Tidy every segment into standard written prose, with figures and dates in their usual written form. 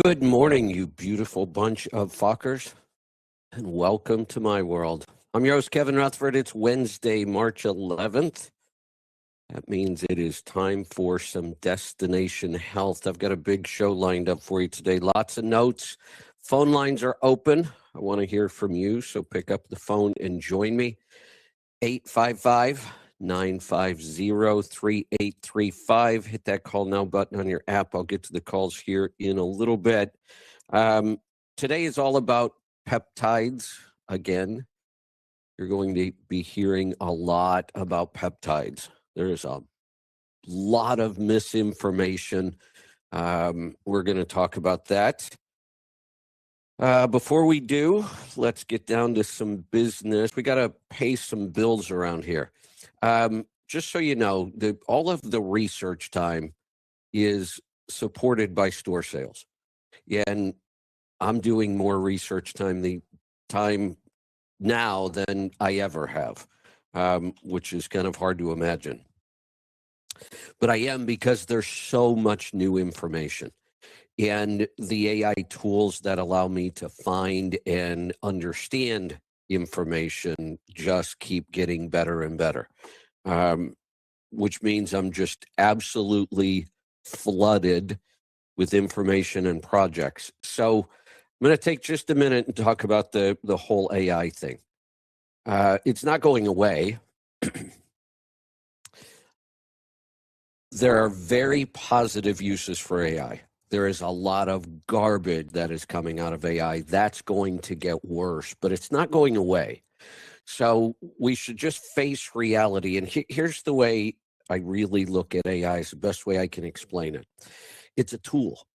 Good morning, you beautiful bunch of fuckers, and welcome to my world. I'm your host, Kevin Rutherford. It's Wednesday, March 11th. That means it is time for some Destination Health. I've got a big show lined up for you today. Lots of notes. Phone lines are open. I want to hear from you, so pick up the phone and join me. 855-950-3835. Hit that call now button on your app. I'll get to the calls here in a little bit. Today is all about peptides. Again, you're going to be hearing a lot about peptides. There's a lot of misinformation. We're going to talk about that. Before we do, let's get down to some business. We got to pay some bills around here. Just so you know, all of the research time is supported by store sales. And I'm doing more research time now than I ever have, which is kind of hard to imagine. But I am, because there's so much new information. And the AI tools that allow me to find and understand information just keep getting better and better, which means I'm just absolutely flooded with information and projects. So I'm going to take just a minute and talk about the whole AI thing. It's not going away. There are very positive uses for AI. There is a lot of garbage that is coming out of AI. That's going to get worse, but it's not going away. So we should just face reality. And here's the way I really look at AI. It's the best way I can explain it. It's a tool.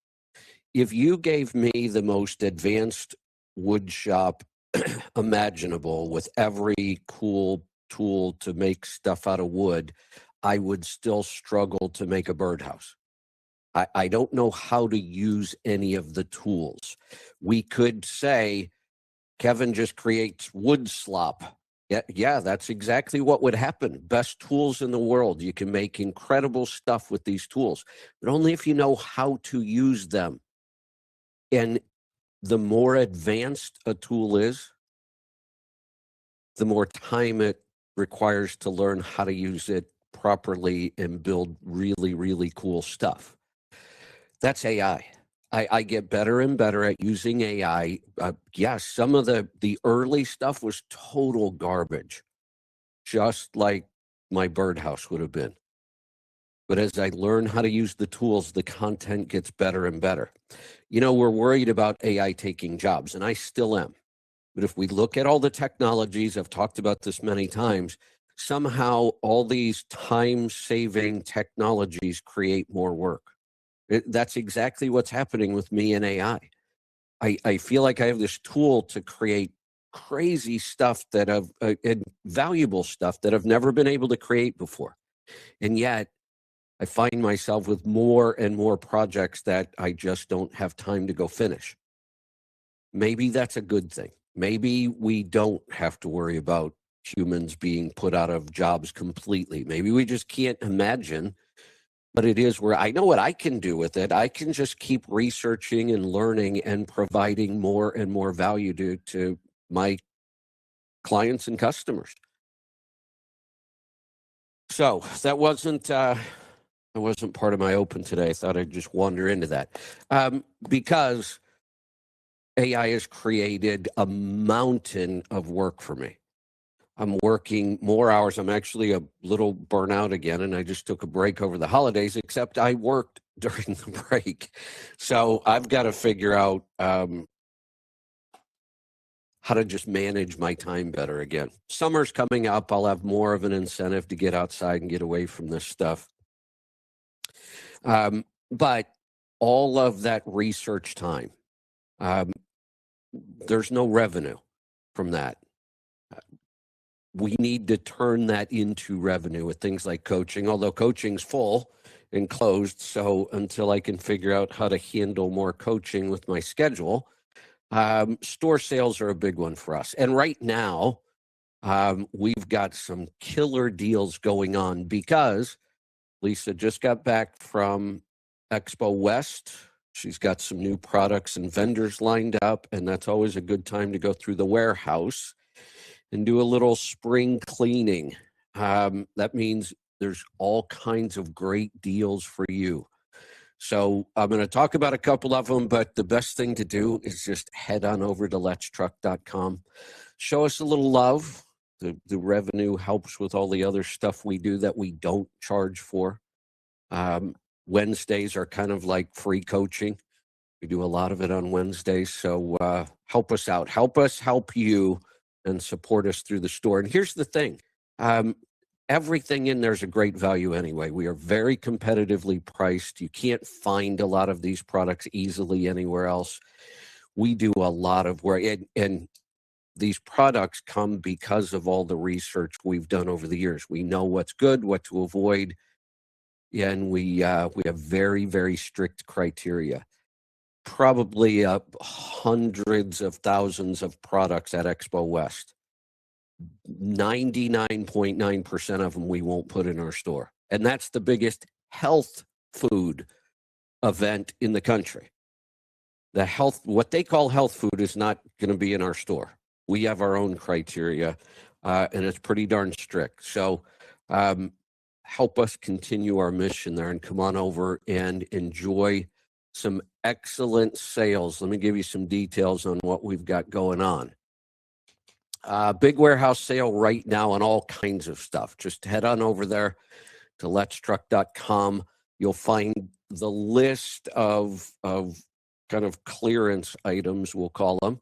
If you gave me the most advanced wood shop imaginable with every cool tool to make stuff out of wood, I would still struggle to make a birdhouse. I don't know how to use any of the tools. We could say, Kevin just creates wood slop. Yeah, that's exactly what would happen. Best tools in the world. You can make incredible stuff with these tools, but only if you know how to use them. And the more advanced a tool is, the more time it requires to learn how to use it properly and build really, really cool stuff. That's AI. I get better and better at using AI. Yes, some of the early stuff was total garbage, just like my birdhouse would have been. But as I learn how to use the tools, the content gets better and better. You know, we're worried about AI taking jobs, and I still am. But if we look at all the technologies, I've talked about this many times, somehow all these time-saving technologies create more work. That's exactly what's happening with me and AI. I feel like I have this tool to create crazy stuff and valuable stuff that I've never been able to create before. And yet I find myself with more and more projects that I just don't have time to go finish. Maybe that's a good thing. Maybe we don't have to worry about humans being put out of jobs completely. Maybe we just can't imagine. But it is where I know what I can do with it. I can just keep researching and learning and providing more and more value to my clients and customers. So that wasn't part of my open today. I thought I'd just wander into that because AI has created a mountain of work for me. I'm working more hours. I'm actually a little burnout again, and I just took a break over the holidays, except I worked during the break. So I've got to figure out how to just manage my time better again. Summer's coming up. I'll have more of an incentive to get outside and get away from this stuff. But all of that research time, there's no revenue from that. We need to turn that into revenue with things like coaching, although coaching's full and closed. So until I can figure out how to handle more coaching with my schedule, store sales are a big one for us. And right now, we've got some killer deals going on because Lisa just got back from Expo West She's got some new products and vendors lined up, and that's always a good time to go through the warehouse and do a little spring cleaning. That means there's all kinds of great deals for you. So I'm going to talk about a couple of them, but the best thing to do is just head on over to letstruck.com. Show us a little love. The revenue helps with all the other stuff we do that we don't charge for. Wednesdays are kind of like free coaching. We do a lot of it on Wednesdays. So help us out. Help us help you and support us through the store. And here's the thing. Everything in there is a great value anyway. We are very competitively priced. You can't find a lot of these products easily anywhere else. We do a lot of work, and these products come because of all the research we've done over the years. We know what's good, what to avoid, and we have very, very strict criteria. Probably hundreds of thousands of products at Expo West. 99.9% of them we won't put in our store. And that's the biggest health food event in the country. What they call health food is not going to be in our store. We have our own criteria, and it's pretty darn strict. So help us continue our mission there and come on over and enjoy some excellent sales. Let me give you some details on what we've got going on. Big warehouse sale right now on all kinds of stuff. Just head on over there to letstruck.com. You'll find the list of kind of clearance items, we'll call them,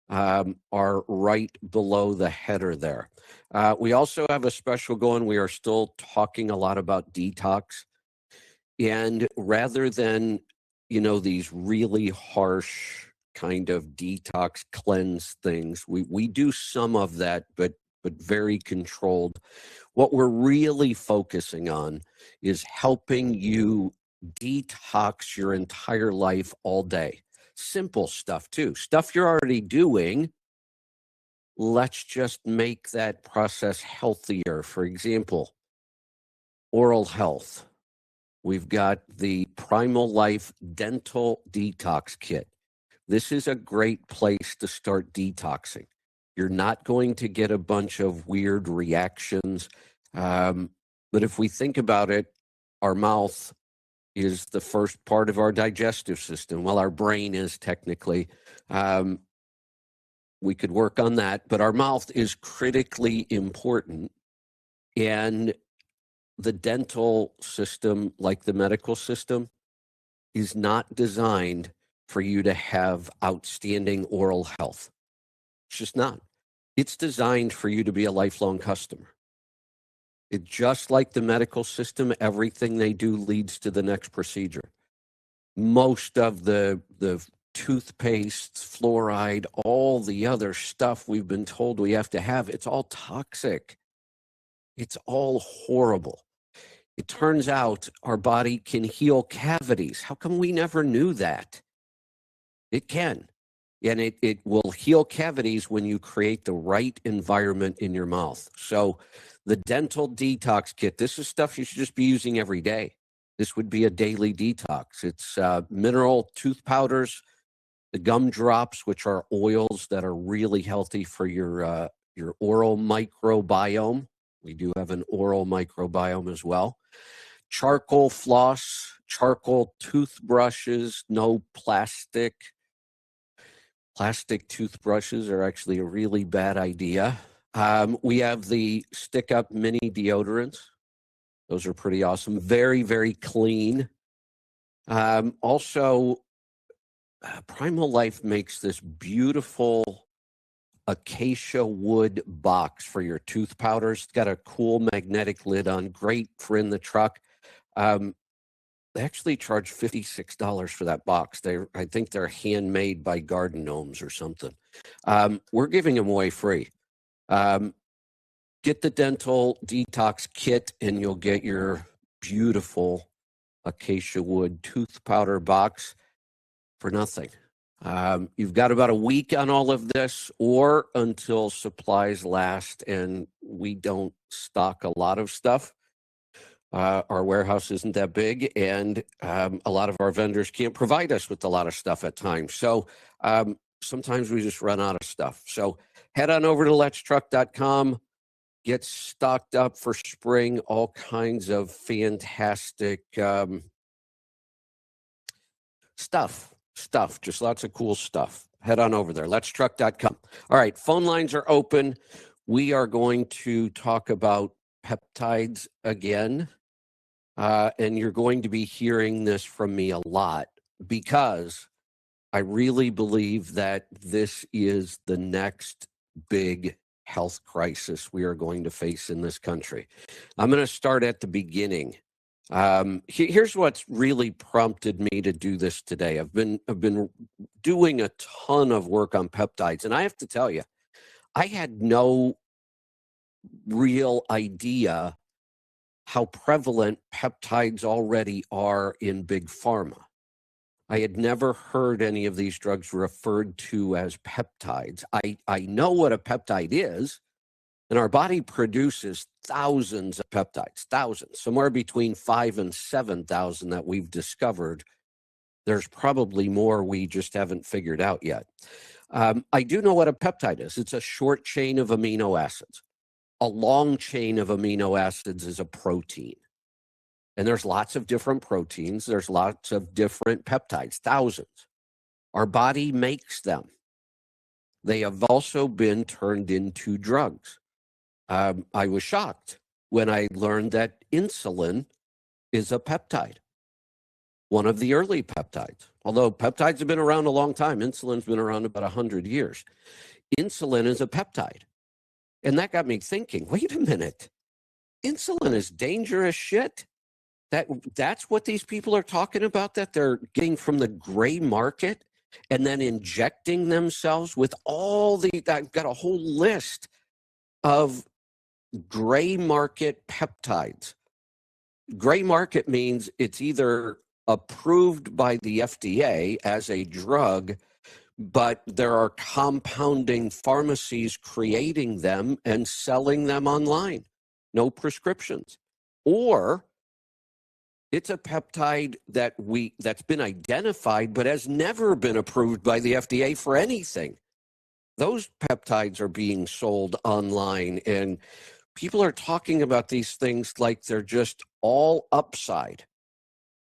are right below the header there. We also have a special going. We are still talking a lot about detox. And rather than, these really harsh kind of detox cleanse things, we do some of that, but very controlled. What we're really focusing on is helping you detox your entire life all day. Simple stuff too, stuff you're already doing. Let's just make that process healthier. For example, oral health. We've got the Primal Life Dental Detox Kit. This is a great place to start detoxing. You're not going to get a bunch of weird reactions. But if we think about it, our mouth is the first part of our digestive system. Well, our brain is technically. We could work on that, but our mouth is critically important. And the dental system, like the medical system, is not designed for you to have outstanding oral health. It's just not. It's designed for you to be a lifelong customer. It just like the medical system, everything they do leads to the next procedure. Most of the toothpaste, fluoride, all the other stuff we've been told we have to have, it's all toxic. It's all horrible. It turns out our body can heal cavities. How come we never knew that? It can. And it will heal cavities when you create the right environment in your mouth. So the dental detox kit, this is stuff you should just be using every day. This would be a daily detox. It's mineral tooth powders, the gum drops, which are oils that are really healthy for your oral microbiome. We do have an oral microbiome as well. Charcoal floss, charcoal toothbrushes, no plastic. Plastic toothbrushes are actually a really bad idea. We have the stick-up mini deodorants. Those are pretty awesome. Very, very clean. Also, Primal Life makes this beautiful acacia wood box for your tooth powders. It's got a cool magnetic lid on, great for in the truck. They actually charge $56 for that box. I think they're handmade by garden gnomes or something. We're giving them away free. Get the dental detox kit and you'll get your beautiful acacia wood tooth powder box for nothing. You've got about a week on all of this or until supplies last, and we don't stock a lot of stuff. Our warehouse isn't that big, and a lot of our vendors can't provide us with a lot of stuff at times. So sometimes we just run out of stuff. So head on over to letstruck.com, get stocked up for spring, all kinds of fantastic stuff, just lots of cool stuff. Head on over there, letstruck.com. All right, phone lines are open. We are going to talk about peptides again. And you're going to be hearing this from me a lot because I really believe that this is the next big health crisis we are going to face in this country. I'm going to start at the beginning. Here's what's really prompted me to do this today. I've been doing a ton of work on peptides, and I have to tell you, I had no real idea how prevalent peptides already are in big pharma. I had never heard any of these drugs referred to as peptides. I know what a peptide is, and our body produces thousands of peptides, thousands, somewhere between 5,000 and 7,000 that we've discovered. There's probably more we just haven't figured out yet. I do know what a peptide is. It's a short chain of amino acids. A long chain of amino acids is a protein. And there's lots of different proteins. There's lots of different peptides, thousands. Our body makes them. They have also been turned into drugs. I was shocked when I learned that insulin is a peptide, one of the early peptides. Although peptides have been around a long time, insulin's been around about 100 years. Insulin is a peptide. And that got me thinking, wait a minute, insulin is dangerous shit? That's what these people are talking about, that they're getting from the gray market and then injecting themselves with all the, I've got a whole list of gray market peptides. Gray market means it's either approved by the FDA as a drug, but there are compounding pharmacies creating them and selling them online. No prescriptions. Or it's a peptide that's been identified but has never been approved by the FDA for anything. Those peptides are being sold online, and people are talking about these things like they're just all upside.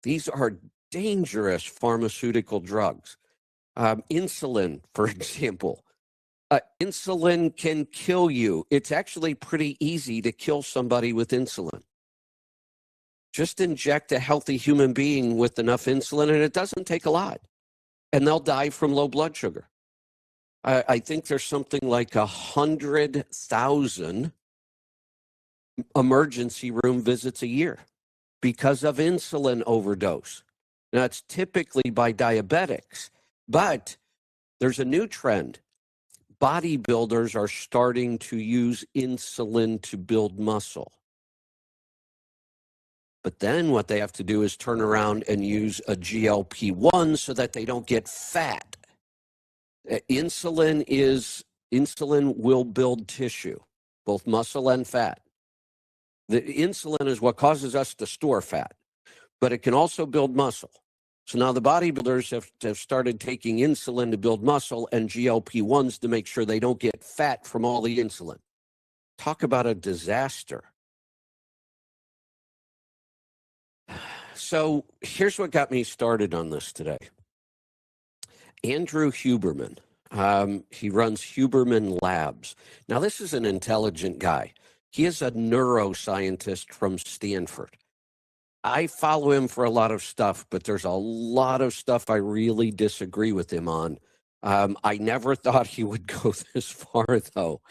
These are dangerous pharmaceutical drugs. Insulin, for example. Insulin can kill you. It's actually pretty easy to kill somebody with insulin. Just inject a healthy human being with enough insulin, and it doesn't take a lot. And they'll die from low blood sugar. I think there's something like 100,000 emergency room visits a year because of insulin overdose. Now, it's typically by diabetics, but there's a new trend. Bodybuilders are starting to use insulin to build muscle. But then what they have to do is turn around and use a GLP-1 so that they don't get fat. Insulin will build tissue, both muscle and fat. The insulin is what causes us to store fat, but it can also build muscle. So now the bodybuilders have started taking insulin to build muscle and GLP-1s to make sure they don't get fat from all the insulin. Talk about a disaster. So here's what got me started on this today. Andrew Huberman. He runs Huberman Labs. Now, this is an intelligent guy. He is a neuroscientist from Stanford. I follow him for a lot of stuff, but there's a lot of stuff I really disagree with him on. I never thought he would go this far, though.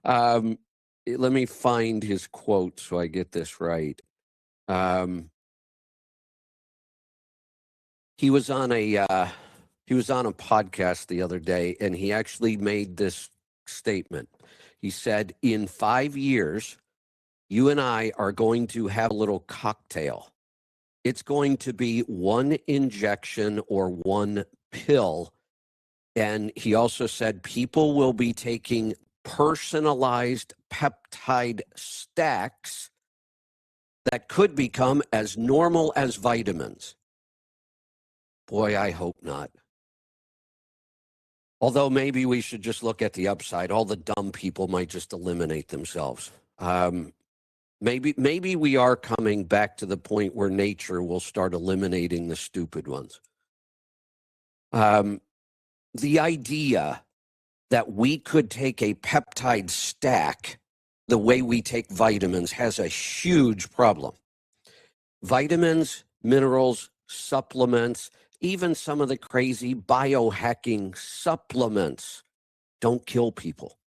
Let me find his quote so I get this right. He was on a podcast the other day, and he actually made this statement. He said, in 5 years, you and I are going to have a little cocktail. It's going to be one injection or one pill. And he also said people will be taking personalized peptide stacks that could become as normal as vitamins? Boy, I hope not. Although maybe we should just look at the upside. All the dumb people might just eliminate themselves. Maybe we are coming back to the point where nature will start eliminating the stupid ones. The idea that we could take a peptide stack the way we take vitamins has a huge problem. Vitamins, minerals, supplements, even some of the crazy biohacking supplements don't kill people.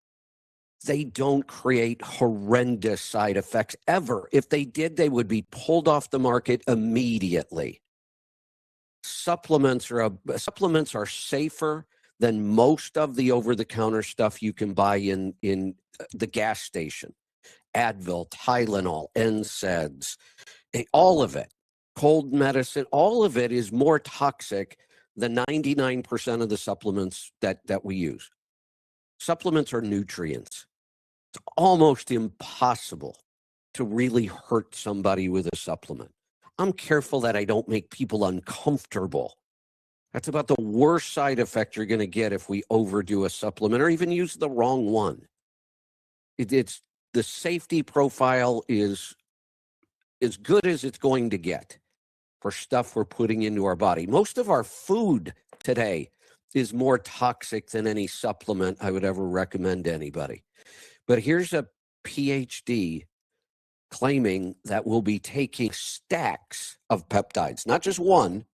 They don't create horrendous side effects ever. If they did, they would be pulled off the market immediately. Supplements are safer than most of the over-the-counter stuff you can buy in the gas station. Advil, Tylenol, NSAIDs, all of it, cold medicine, all of it is more toxic than 99% of the supplements that we use. Supplements are nutrients. It's almost impossible to really hurt somebody with a supplement. I'm careful that I don't make people uncomfortable. That's about the worst side effect you're going to get if we overdo a supplement or even use the wrong one. It's the safety profile is as good as it's going to get for stuff we're putting into our body. Most of our food today is more toxic than any supplement I would ever recommend to anybody. But here's a PhD claiming that we'll be taking stacks of peptides, not just one,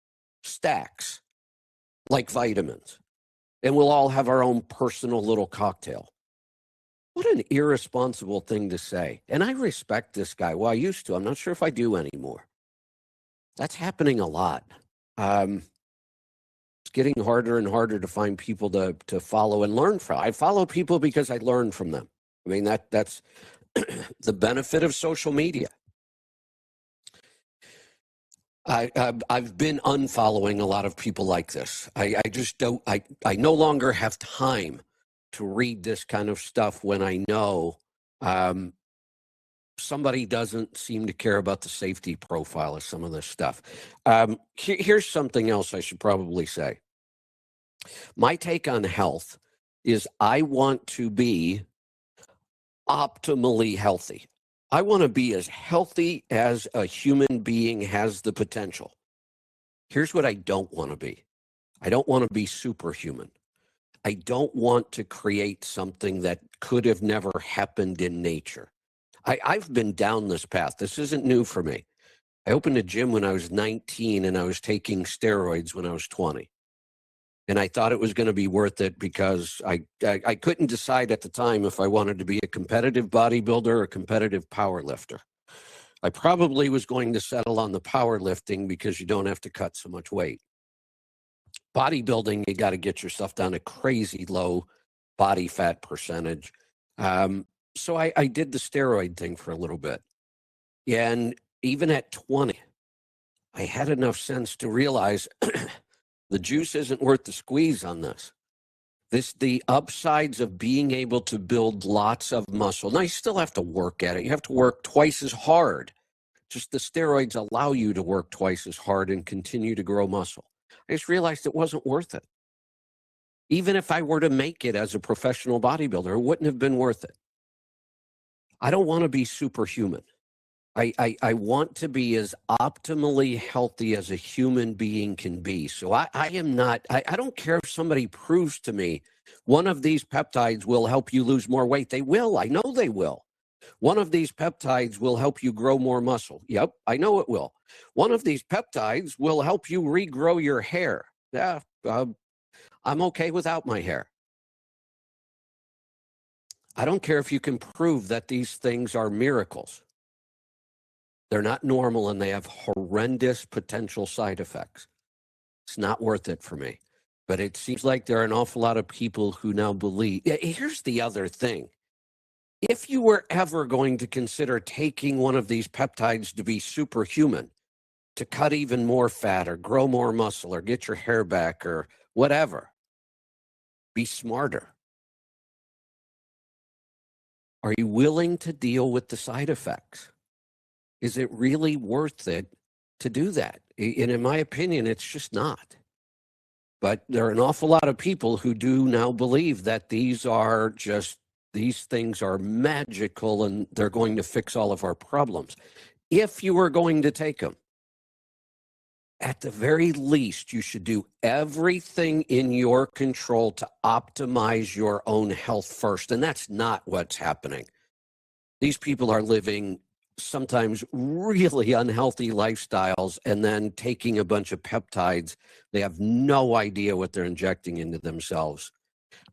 stacks, like vitamins. And we'll all have our own personal little cocktail. What an irresponsible thing to say. And I respect this guy. Well, I used to. I'm not sure if I do anymore. That's happening a lot. It's getting harder and harder to find people to follow and learn from. I follow people because I learn from them. I mean, that's the benefit of social media. I've been unfollowing a lot of people like this. I just don't, I no longer have time to read this kind of stuff when I know somebody doesn't seem to care about the safety profile of some of this stuff. Here's something else I should probably say. My take on health is I want to be optimally healthy. I want to be as healthy as a human being has the potential. Here's what I don't want to be. I don't want to be superhuman. I don't want to create something that could have never happened in nature. I've been down this path. This isn't new for me. I opened a gym when I was 19 and I was taking steroids when I was 20. And I thought it was going to be worth it because I couldn't decide at the time if I wanted to be a competitive bodybuilder or a competitive power lifter. I probably was going to settle on the powerlifting because you don't have to cut so much weight. Bodybuilding, you got to get yourself down to crazy low body fat percentage. So I did the steroid thing for a little bit. And even at 20, I had enough sense to realize the juice isn't worth the squeeze on this. The upsides of being able to build lots of muscle. Now, you still have to work at it. You have to work twice as hard. Just the steroids allow you to work twice as hard and continue to grow muscle. I just realized it wasn't worth it. Even if I were to make it as a professional bodybuilder, it wouldn't have been worth it. I don't want to be superhuman. I want to be as optimally healthy as a human being can be. So I don't care if somebody proves to me one of these peptides will help you lose more weight. They will. I know they will. One of these peptides will help you grow more muscle. Yep, I know it will. One of these peptides will help you regrow your hair. Yeah, I'm okay without my hair. I don't care if you can prove that these things are miracles. They're not normal and they have horrendous potential side effects. It's not worth it for me. But it seems like there are an awful lot of people who now believe. Here's the other thing. If you were ever going to consider taking one of these peptides to be superhuman, to cut even more fat or grow more muscle or get your hair back or whatever, be smarter. Are you willing to deal with the side effects? Is it really worth it to do that? And in my opinion, it's just not. But there are an awful lot of people who do now believe that these things are magical and they're going to fix all of our problems. If you are going to take them, at the very least, you should do everything in your control to optimize your own health first. And that's not what's happening. These people are living sometimes really unhealthy lifestyles and then taking a bunch of peptides. They have no idea what they're injecting into themselves.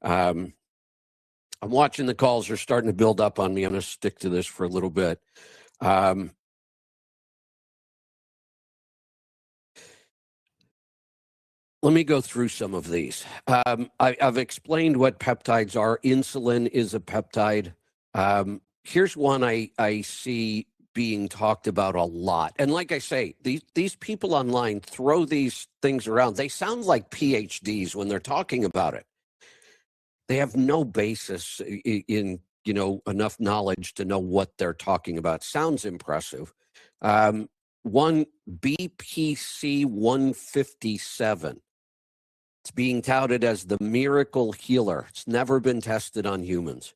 I'm watching the calls. They're starting to build up on me. I'm going to stick to this for a little bit. Let me go through some of these. I've explained what peptides are. Insulin is a peptide. Here's one I see being talked about a lot. And like I say, these people online throw these things around. They sound like PhDs when they're talking about it. They have no basis in enough knowledge to know what they're talking about. Sounds impressive. One BPC 157. It's being touted as the miracle healer. It's never been tested on humans.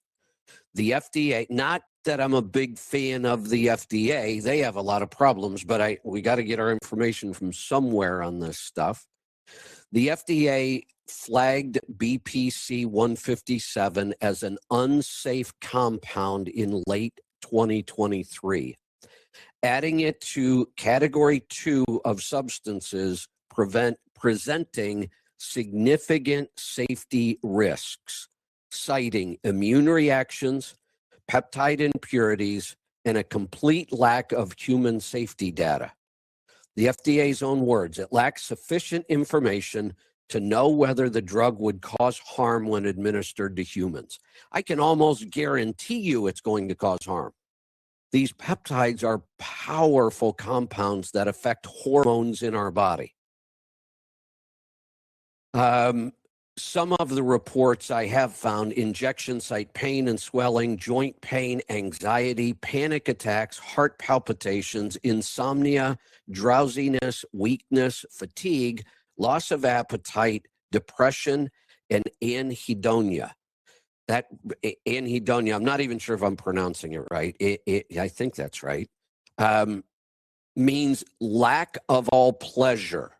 The FDA, not that I'm a big fan of the FDA, they have a lot of problems, but we got to get our information from somewhere on this stuff. The FDA flagged BPC 157 as an unsafe compound in late 2023, adding it to category 2 of substances presenting significant safety risks, citing immune reactions, peptide impurities, and a complete lack of human safety data. The FDA's own words, it lacks sufficient information to know whether the drug would cause harm when administered to humans. I can almost guarantee you it's going to cause harm. These peptides are powerful compounds that affect hormones in our body. Some of the reports I have found, injection site pain and swelling, joint pain, anxiety, panic attacks, heart palpitations, insomnia, drowsiness, weakness, fatigue, loss of appetite, depression, and anhedonia. That anhedonia, I'm not even sure if I'm pronouncing it right. I think that's right. Means lack of all pleasure.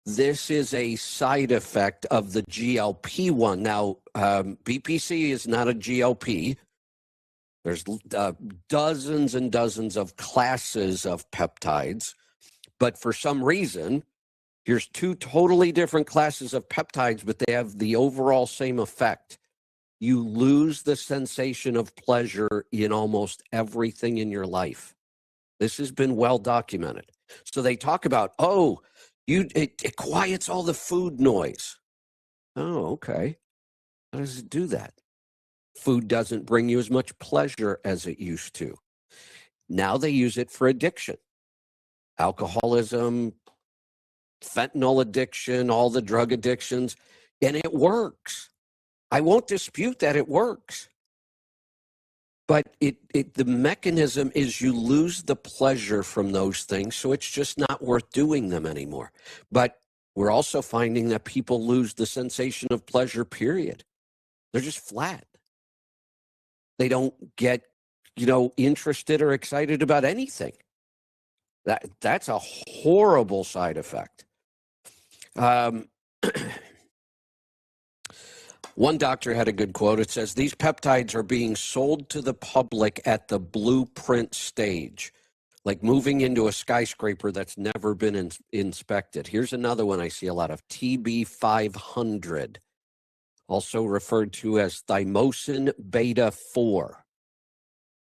This is a side effect of the GLP-1. Now, BPC is not a GLP. There's dozens and dozens of classes of peptides, but for some reason, here's 2 totally different classes of peptides, but they have the overall same effect. You lose the sensation of pleasure in almost everything in your life. This has been well documented. So they talk about, it quiets all the food noise. Oh, okay. How does it do that? Food doesn't bring you as much pleasure as it used to. Now they use it for addiction, alcoholism, fentanyl addiction, all the drug addictions, and it works. I won't dispute that it works. But the mechanism is you lose the pleasure from those things, so it's just not worth doing them anymore. But we're also finding that people lose the sensation of pleasure, period. They're just flat. They don't get, interested or excited about anything. That's a horrible side effect. One doctor had a good quote. It says, these peptides are being sold to the public at the blueprint stage, like moving into a skyscraper that's never been inspected. Here's another one I see a lot of, TB500, also referred to as thymosin beta 4.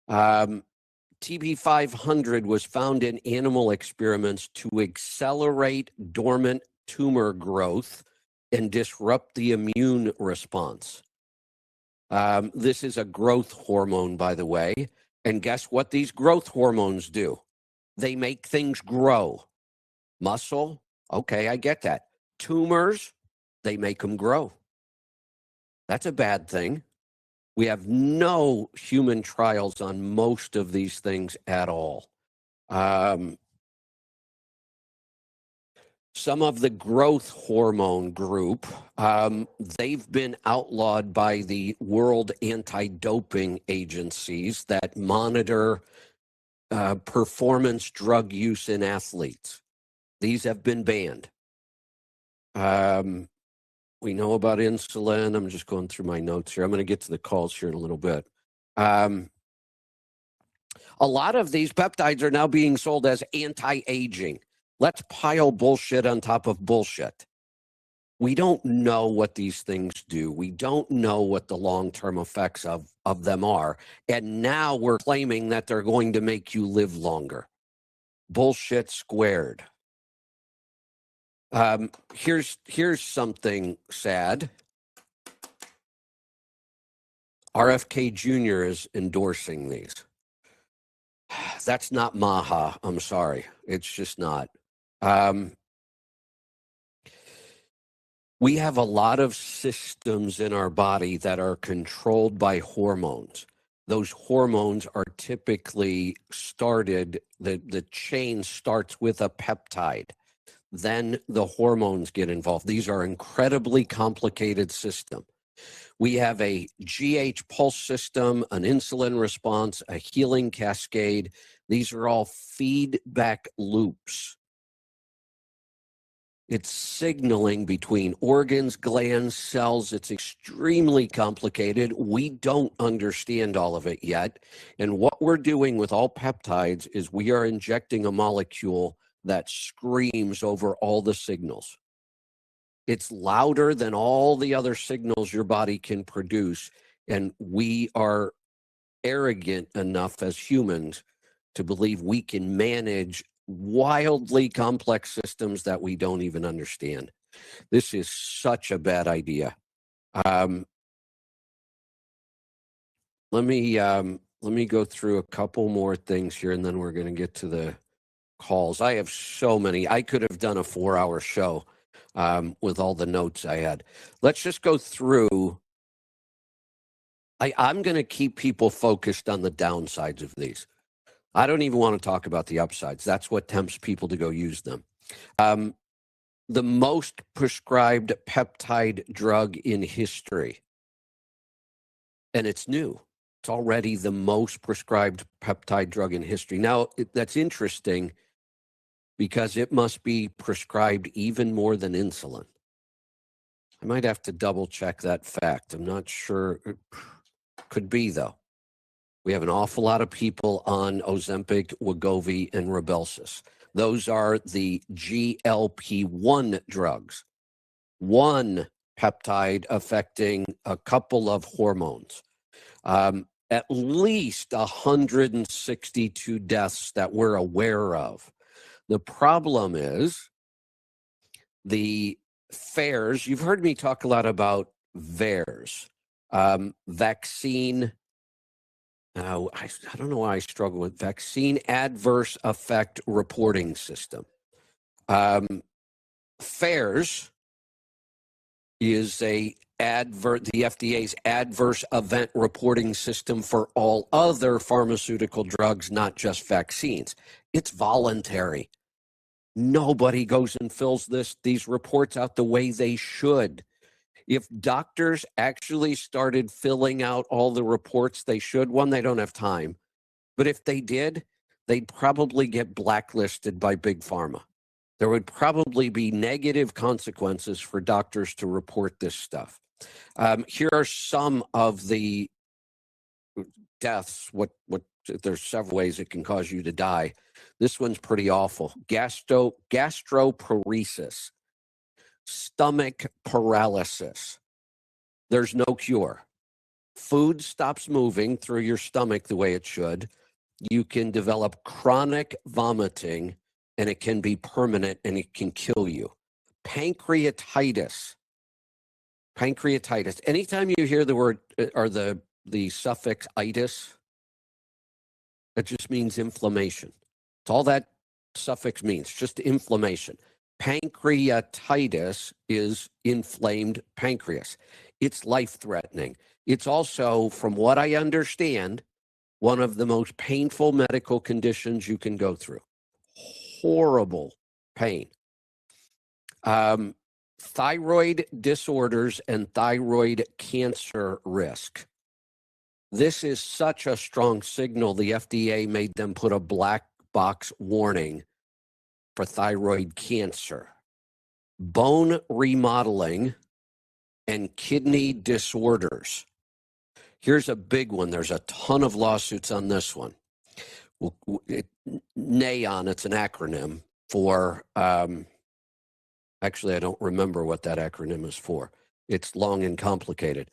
TB500 was found in animal experiments to accelerate dormant tumor growth and disrupt the immune response. This is a growth hormone, by the way. And guess what these growth hormones do? They make things grow. Muscle, okay, I get that. Tumors, they make them grow. That's a bad thing. We have no human trials on most of these things at all. Some of the growth hormone group, they've been outlawed by the world anti-doping agencies that monitor performance drug use in athletes. These have been banned. We know about insulin. I'm just going through my notes here. I'm going to get to the calls here in a little bit. A lot of these peptides are now being sold as anti-aging. Let's pile bullshit on top of bullshit. We don't know what these things do. We don't know what the long-term effects of them are. And now we're claiming that they're going to make you live longer. Bullshit squared. Here's something sad. RFK Jr. is endorsing these. That's not Maha. I'm sorry. It's just not. We have a lot of systems in our body that are controlled by hormones. Those hormones are typically started, the chain starts with a peptide. Then the hormones get involved. These are incredibly complicated systems. We have a GH pulse system, an insulin response, a healing cascade. These are all feedback loops. It's signaling between organs, glands, cells. It's extremely complicated. We don't understand all of it yet. And what we're doing with all peptides is we are injecting a molecule that screams over all the signals. It's louder than all the other signals your body can produce. And we are arrogant enough as humans to believe we can manage wildly complex systems that we don't even understand. This is such a bad idea. Let me go through a couple more things here, and then we're going to get to the calls. I have so many. I could have done a 4-hour show with all the notes I had. Let's just go through. I'm going to keep people focused on the downsides of these. I don't even want to talk about the upsides. That's what tempts people to go use them. The most prescribed peptide drug in history, and it's new. It's already the most prescribed peptide drug in history. Now, that's interesting because it must be prescribed even more than insulin. I might have to double check that fact. I'm not sure. Could be, though. We have an awful lot of people on Ozempic, Wegovy, and Rybelsus. Those are the GLP-1 drugs. One peptide affecting a couple of hormones. At least 162 deaths that we're aware of. The problem is the FAERS. You've heard me talk a lot about VAERS, vaccine. I don't know why I struggle with vaccine adverse effect reporting system. FAERS is the FDA's adverse event reporting system for all other pharmaceutical drugs, not just vaccines. It's voluntary. Nobody goes and fills these reports out the way they should. If doctors actually started filling out all the reports they should, one, they don't have time. But if they did, they'd probably get blacklisted by Big Pharma. There would probably be negative consequences for doctors to report this stuff. Here are some of the deaths. There's several ways it can cause you to die. This one's pretty awful. Gastroparesis. Stomach paralysis. There's no cure. Food stops moving through your stomach the way it should. You can develop chronic vomiting, and it can be permanent, and it can kill you. Pancreatitis. Anytime you hear the word or the suffix itis, it just means inflammation. It's all that suffix means, just inflammation. Pancreatitis is inflamed pancreas. It's life-threatening. It's also, from what I understand, one of the most painful medical conditions you can go through. Horrible pain. Thyroid disorders and thyroid cancer risk. This is such a strong signal. The FDA made them put a black box warning for thyroid cancer. Bone remodeling and kidney disorders. Here's a big one. There's a ton of lawsuits on this one. NAON, it's an acronym for, actually, I don't remember what that acronym is for. It's long and complicated.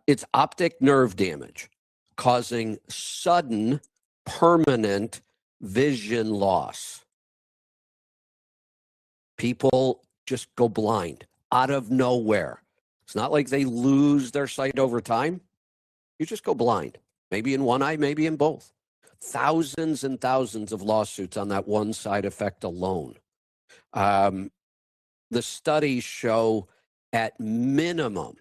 It's optic nerve damage causing sudden, permanent vision loss. People just go blind out of nowhere. It's not like they lose their sight over time. You just go blind, maybe in one eye, maybe in both. Thousands and thousands of lawsuits on that one side effect alone. The studies show at minimum,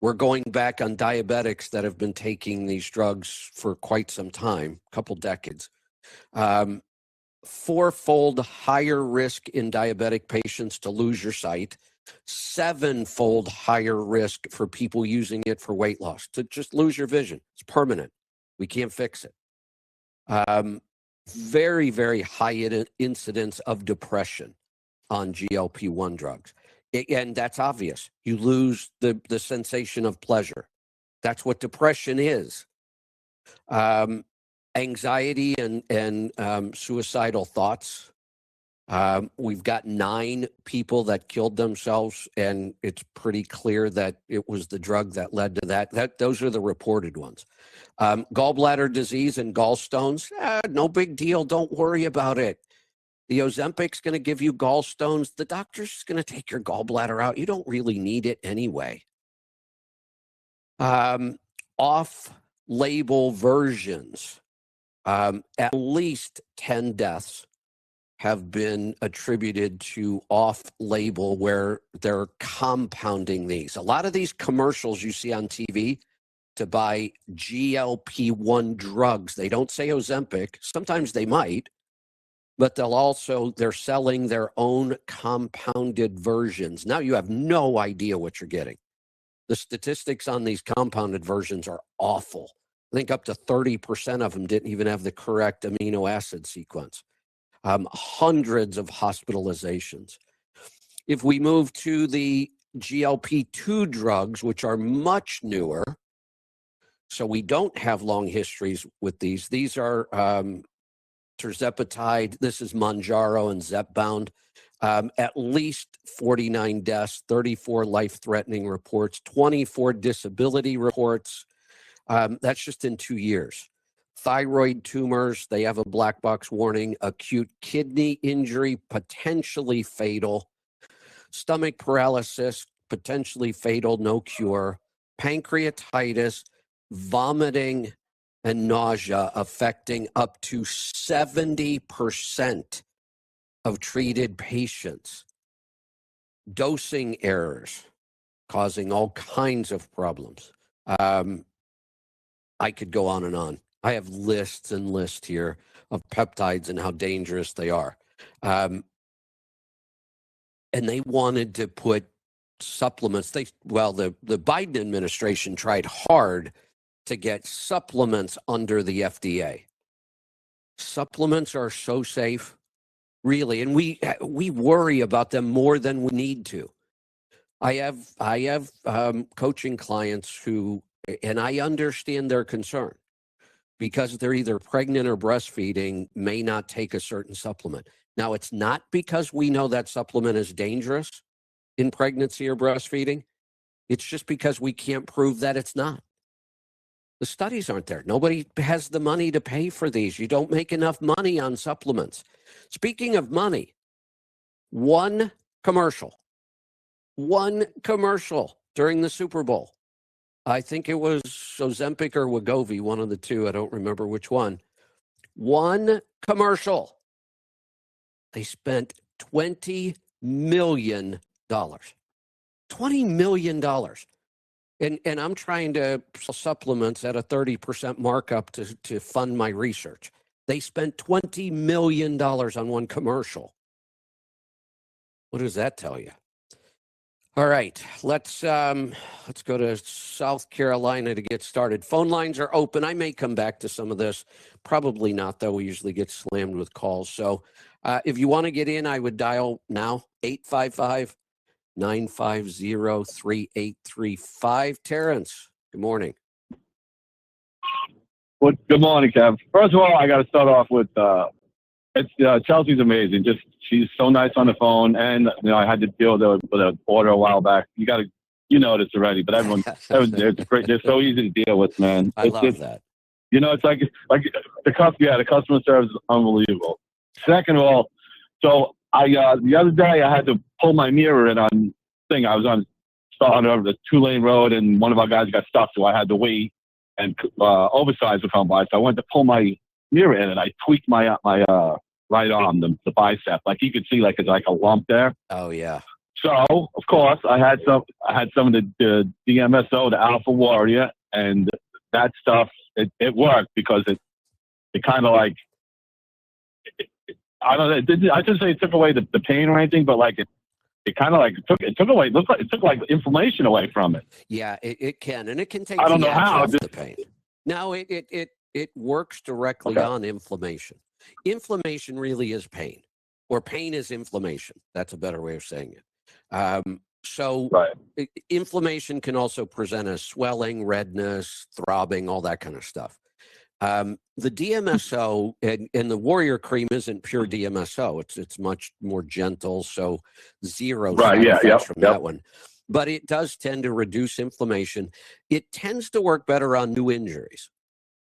we're going back on diabetics that have been taking these drugs for quite some time, a couple decades. Fourfold higher risk in diabetic patients to lose your sight, sevenfold higher risk for people using it for weight loss, to just lose your vision. It's permanent. We can't fix it. Very, very high incidence of depression on GLP-1 drugs. And that's obvious. You lose the sensation of pleasure. That's what depression is. Anxiety and suicidal thoughts. We've got 9 people that killed themselves, and it's pretty clear that it was the drug that led to that. Those are the reported ones. Gallbladder disease and gallstones, no big deal. Don't worry about it. The Ozempic's going to give you gallstones. The doctor's just going to take your gallbladder out. You don't really need it anyway. Off-label versions. At least 10 deaths have been attributed to off-label where they're compounding these. A lot of these commercials you see on TV to buy GLP-1 drugs, they don't say Ozempic. Sometimes they might, but they're selling their own compounded versions. Now you have no idea what you're getting. The statistics on these compounded versions are awful. I think up to 30% of them didn't even have the correct amino acid sequence. Hundreds of hospitalizations. If we move to the GLP-2 drugs, which are much newer, so we don't have long histories with these. These are tirzepatide. This is Mounjaro and Zepbound. At least 49 deaths, 34 life-threatening reports, 24 disability reports. That's just in 2 years. Thyroid tumors, they have a black box warning. Acute kidney injury, potentially fatal. Stomach paralysis, potentially fatal, no cure. Pancreatitis, vomiting, and nausea affecting up to 70% of treated patients. Dosing errors causing all kinds of problems. I could go on and on. I have lists and lists here of peptides and how dangerous they are. And they wanted to put supplements. The Biden administration tried hard to get supplements under the FDA. Supplements are so safe, really, and we worry about them more than we need to. I have coaching clients who, and I understand their concern because they're either pregnant or breastfeeding, may not take a certain supplement. Now, it's not because we know that supplement is dangerous in pregnancy or breastfeeding. It's just because we can't prove that it's not. The studies aren't there. Nobody has the money to pay for these. You don't make enough money on supplements. Speaking of money, one commercial during the Super Bowl. I think it was Ozempic or Wegovy, one of the two. I don't remember which one. One commercial. They spent $20 million. $20 million. And I'm trying to sell supplements at a 30% markup to fund my research. They spent $20 million on one commercial. What does that tell you? All right, let's go to South Carolina to get started. Phone lines are open. I may come back to some of this. Probably not, though. We usually get slammed with calls. So if you want to get in, I would dial now, 855-950-3835. Terrence, good morning. Well, good morning, Kev. First of all, I got to start off with Chelsea's amazing. She's so nice on the phone, and I had to deal with an order a while back. You know this already, but everyone, it's great. They're so easy to deal with, man. I love that. It's like the customer service is unbelievable. Second of all, so the other day I had to pull my mirror in on thing. I was on the 2-lane road, and one of our guys got stuck, so I had to wait, and oversized would come by. So I went to pull my mirror in, and I tweaked my right arm, the bicep. Like you could see, like it's like a lump there. Oh yeah. So of course I had some of the DMSO, the Alpha Warrior, and that stuff. It worked because it kind of like I don't know. I shouldn't say it took away the pain or anything, but like it kind of like took away. It took like inflammation away from it. Yeah, it can, and it can take. I don't know how the pain. No, it works directly on inflammation. Inflammation really is pain, or pain is inflammation. That's a better way of saying it. Inflammation can also present as swelling, redness, throbbing, all that kind of stuff. The DMSO and the Warrior Cream isn't pure DMSO. It's much more gentle, so zero side effects from that one. But it does tend to reduce inflammation. It tends to work better on new injuries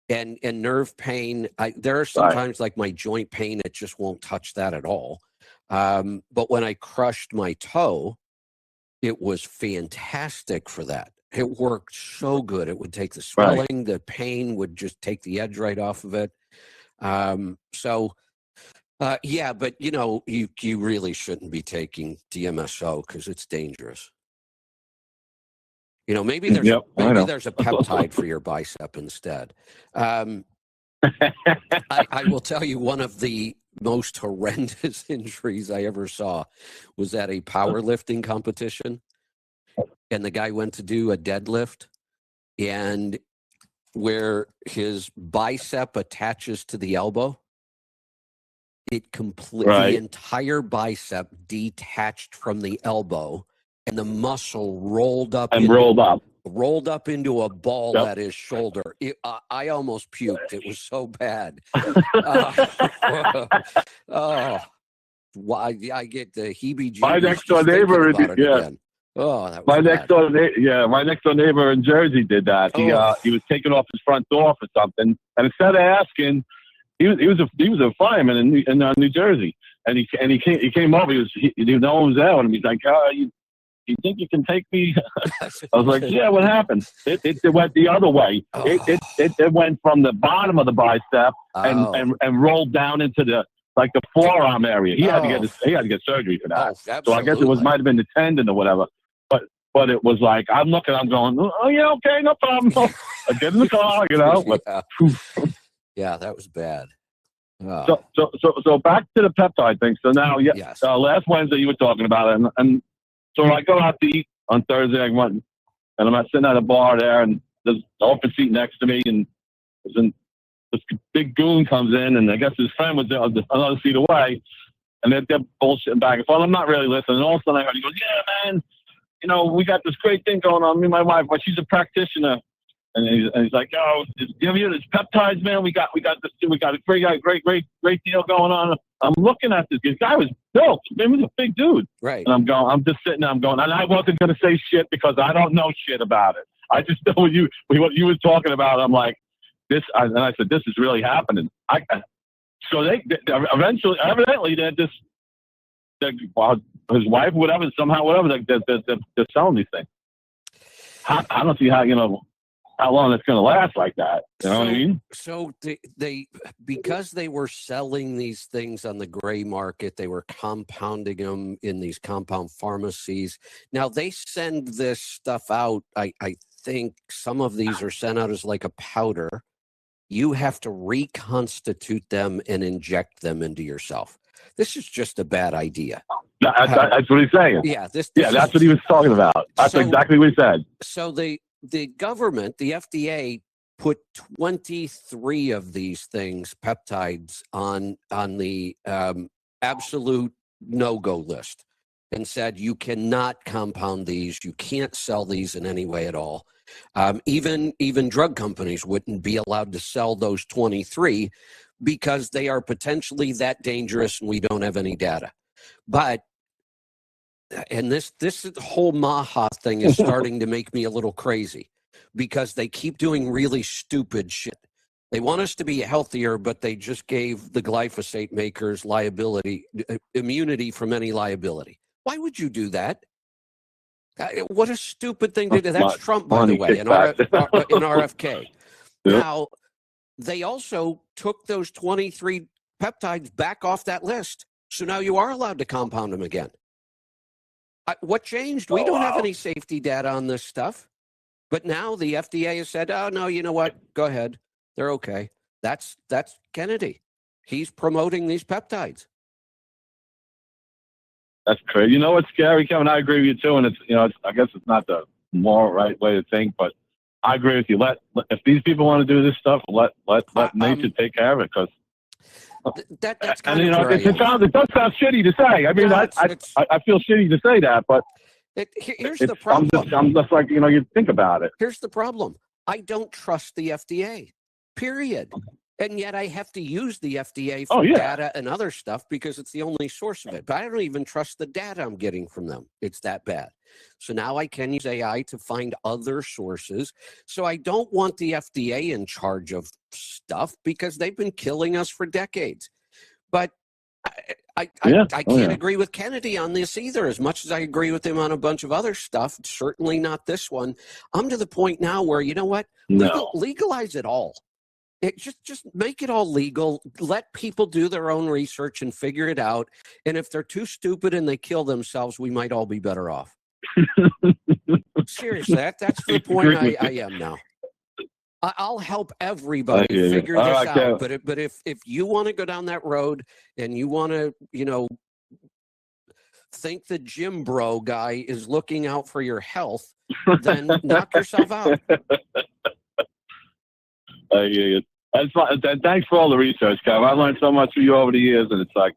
and nerve pain. There are sometimes like my joint pain, it just won't touch that at all. But when I crushed my toe, it was fantastic for that. It worked so good. It would take the swelling, the pain would just take the edge right off of it. But you really shouldn't be taking DMSO because it's dangerous. Maybe there's a peptide for your bicep instead. I will tell you, one of the most horrendous injuries I ever saw was at a powerlifting competition. And the guy went to do a deadlift, and where his bicep attaches to the elbow, the entire bicep detached from the elbow, and the muscle rolled up into a ball at his shoulder. I almost puked. It was so bad. I get the heebie-jeebies. My next door neighbor, again. Oh, that was my next door neighbor in Jersey did that. He was taken off his front door for something, and instead of asking, he was a fireman in New Jersey, and he came over. No one was there with him. He's like, you think you can take me? I was like, yeah. What happened? It went the other way. It went from the bottom of the bicep and rolled down into the forearm area. He had to get surgery for that. So I guess it might have been the tendon or whatever. But it was like, I'm looking, I'm going, oh yeah, okay, no problem. I get in the car, But, yeah, that was bad. So back to the peptide thing. So now, last Wednesday you were talking about it, and so I go out to eat on Thursday. I went, and I'm sitting at a bar there, and there's an open seat next to me, and this big goon comes in, and I guess his friend was another seat away, and they're bullshitting back and forth. I'm not really listening. And all of a sudden I heard, he goes, yeah, man, we got this great thing going on. Me and my wife, but she's a practitioner. And he's like, yo, you ever hear this peptides, man? We got this, we got a great deal going on. I'm looking at this guy was built. He was a big dude. Right. And I'm just sitting there, I'm going, and I wasn't going to say shit because I don't know shit about it. I just know what you were talking about. I'm like, and I said, this is really happening. So they evidently they're just, his wife, whatever, somehow, whatever, they're selling these things. I don't see how, how long it's going to last like that. You know what I mean? So they because they were selling these things on the gray market, they were compounding them in these compound pharmacies. Now they send this stuff out. I think some of these are sent out as like a powder. You have to reconstitute them and inject them into yourself. This is just a bad idea. That's what he's saying. Yeah, that's what he was talking about. That's exactly what he said. So the government, the FDA, put 23 of these things, peptides, on the absolute no-go list, and said you cannot compound these, you can't sell these in any way at all. Even drug companies wouldn't be allowed to sell those 23 because they are potentially that dangerous and we don't have any data. But and this whole Maha thing is starting to make me a little crazy because they keep doing really stupid shit. They want us to be healthier, but they just gave the glyphosate makers immunity from any liability. Why would you do that? What a stupid thing to do. That's Trump, by the way, in RFK. Yep. Now, they also took those 23 peptides back off that list. So now you are allowed to compound them again. What changed? We don't have any safety data on this stuff. But now the FDA has said, oh, no, you know what? Go ahead. They're okay. That's Kennedy. He's promoting these peptides. That's crazy. You know what's scary, Kevin? I agree with you too, and I guess it's not the more right way to think, but I agree with you. If these people want to do this stuff, let nature take care of it, because that's kind of where it does sound shitty to say. I mean, I feel shitty to say that, but here's the problem. I'm just like, you think about it. Here's the problem. I don't trust the FDA. Period. And yet I have to use the FDA for data and other stuff because it's the only source of it. But I don't even trust the data I'm getting from them. It's that bad. So now I can use AI to find other sources. So I don't want the FDA in charge of stuff because they've been killing us for decades. But I can't agree with Kennedy on this either, as much as I agree with him on a bunch of other stuff. Certainly not this one. I'm to the point now where, you know what? Legalize it all. Just make it all legal. Let people do their own research and figure it out. And if they're too stupid and they kill themselves, we might all be better off. Seriously, that's the point I am now. I'll help everybody figure this out. But if you want to go down that road and you want to, think the gym bro guy is looking out for your health, then knock yourself out. I hear you. Thanks for all the research, Kev. I've learned so much from you over the years, and it's like,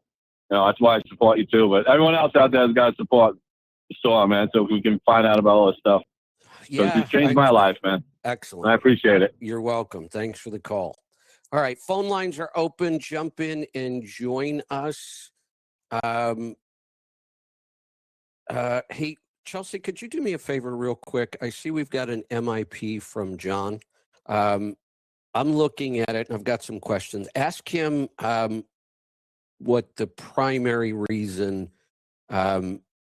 that's why I support you too. But everyone else out there has got to support the store, man, so we can find out about all this stuff. Yeah, it's changed my life, man. Excellent. I appreciate it. You're welcome. Thanks for the call. All right, phone lines are open. Jump in and join us. Hey, Chelsea, could you do me a favor real quick? I see we've got an MIP from John. I'm looking at it, and I've got some questions. Ask him what the primary reason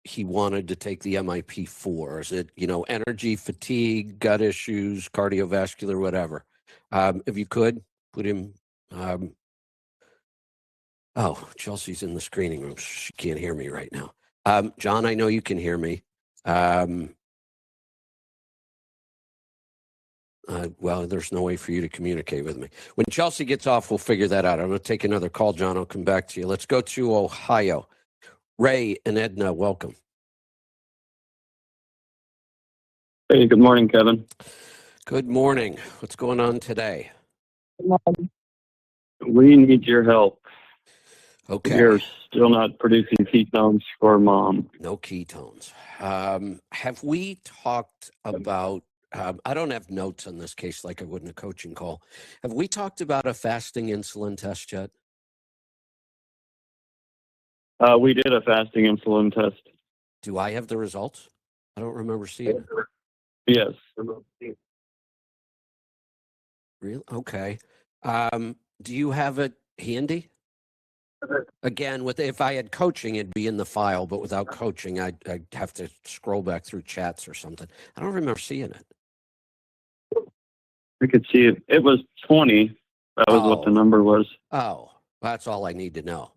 he wanted to take the MIP for. Is it, energy, fatigue, gut issues, cardiovascular, whatever? If you could, put him... Chelsea's in the screening room. She can't hear me right now. John, I know you can hear me. Well, there's no way for you to communicate with me. When Chelsea gets off, we'll figure that out. I'm going to take another call, John. I'll come back to you. Let's go to Ohio. Ray and Edna, welcome. Hey, good morning, Kevin. Good morning. What's going on today? We need your help. Okay. We're still not producing ketones for Mom. No ketones. Have we talked about... I don't have notes on this case like I would in a coaching call. Have we talked about a fasting insulin test yet? We did a fasting insulin test. Do I have the results? I don't remember seeing it. Yes. Really? Okay. Do you have it handy? Again, if I had coaching, it'd be in the file, but without coaching, I'd have to scroll back through chats or something. I don't remember seeing it. I could see it. It was 20. That was what the number was. Oh, that's all I need to know.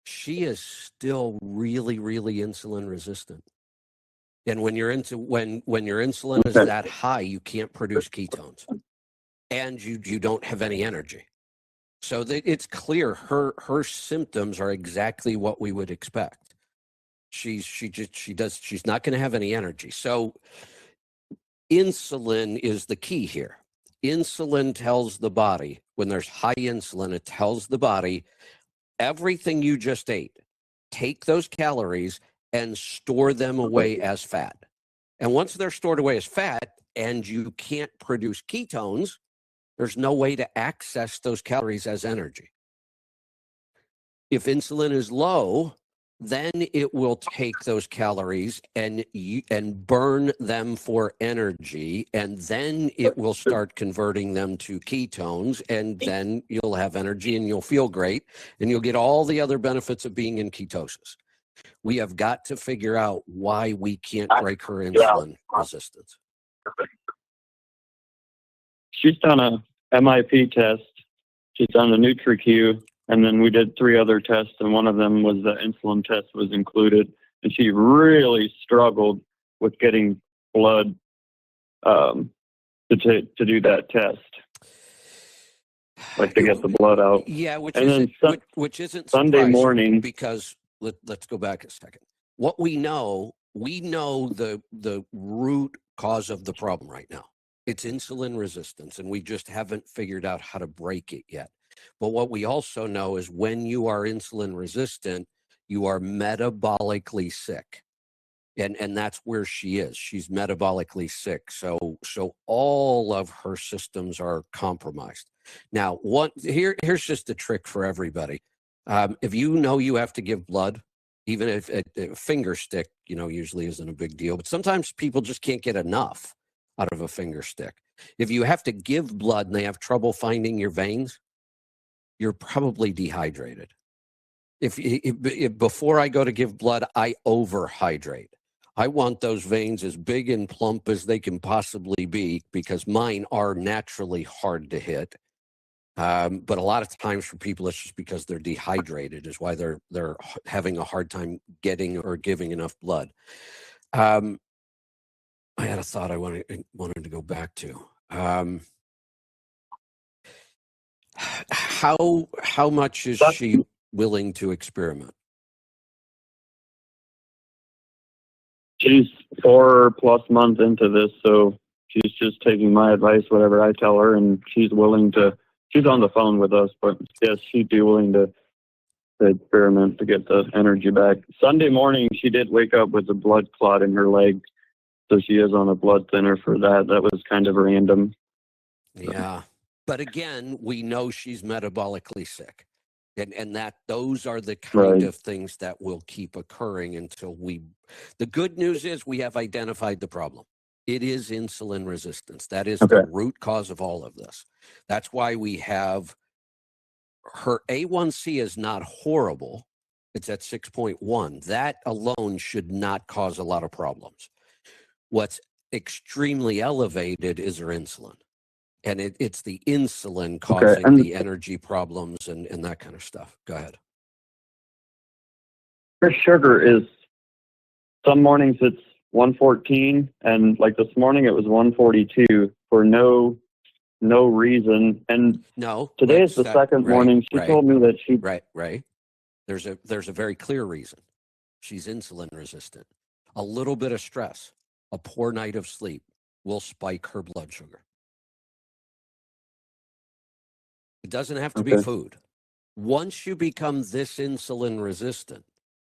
She is still really, really insulin resistant. And when your insulin is that high, you can't produce ketones, and you don't have any energy. So it's clear her symptoms are exactly what we would expect. She's not going to have any energy. So insulin is the key here. Insulin tells the body, when there's high insulin, it tells the body, everything you just ate, take those calories and store them away as fat. And once they're stored away as fat and you can't produce ketones, there's no way to access those calories as energy. If insulin is low, then it will take those calories and burn them for energy, and then it will start converting them to ketones, and then you'll have energy and you'll feel great, and you'll get all the other benefits of being in ketosis. We have got to figure out why we can't break her insulin resistance. She's done a MIP test. She's done a NutriQ. And then we did 3 other tests, and one of them was the insulin test was included. And she really struggled with getting blood to do that test, like to get the blood out. Yeah, which isn't Sunday morning, because let's go back a second. What we know the root cause of the problem right now. It's insulin resistance, and we just haven't figured out how to break it yet. But what we also know is when you are insulin resistant, you are metabolically sick. And that's where she is. She's metabolically sick. So all of her systems are compromised. Now, here's just a trick for everybody. If you know you have to give blood, even if a finger stick, usually isn't a big deal, but sometimes people just can't get enough out of a finger stick. If you have to give blood and they have trouble finding your veins, you're probably dehydrated. If before I go to give blood, I overhydrate. I want those veins as big and plump as they can possibly be because mine are naturally hard to hit. But a lot of times for people, it's just because they're dehydrated is why they're having a hard time getting or giving enough blood. I had a thought I wanted to go back to. How much is she willing to experiment? She's 4+ months into this, so she's just taking my advice, whatever I tell her, and she's willing to. She's on the phone with us, but yes, she'd be willing to experiment to get the energy back. Sunday morning, she did wake up with a blood clot in her leg, so she is on a blood thinner for that. That was kind of random. Yeah. But again, we know she's metabolically sick. And that those are the kind of things that will keep occurring until the good news is we have identified the problem. It is insulin resistance. That is the root cause of all of this. That's why we have her A1C is not horrible. It's at 6.1. That alone should not cause a lot of problems. What's extremely elevated is her insulin. And it's the insulin causing the energy problems and that kind of stuff. Go ahead. Her sugar is, some mornings it's 114, and like this morning it was 142 for no reason. And today is the second morning. She told me that she... Right. There's a very clear reason. She's insulin resistant. A little bit of stress, a poor night of sleep will spike her blood sugar. It doesn't have to be food. Once you become this insulin resistant,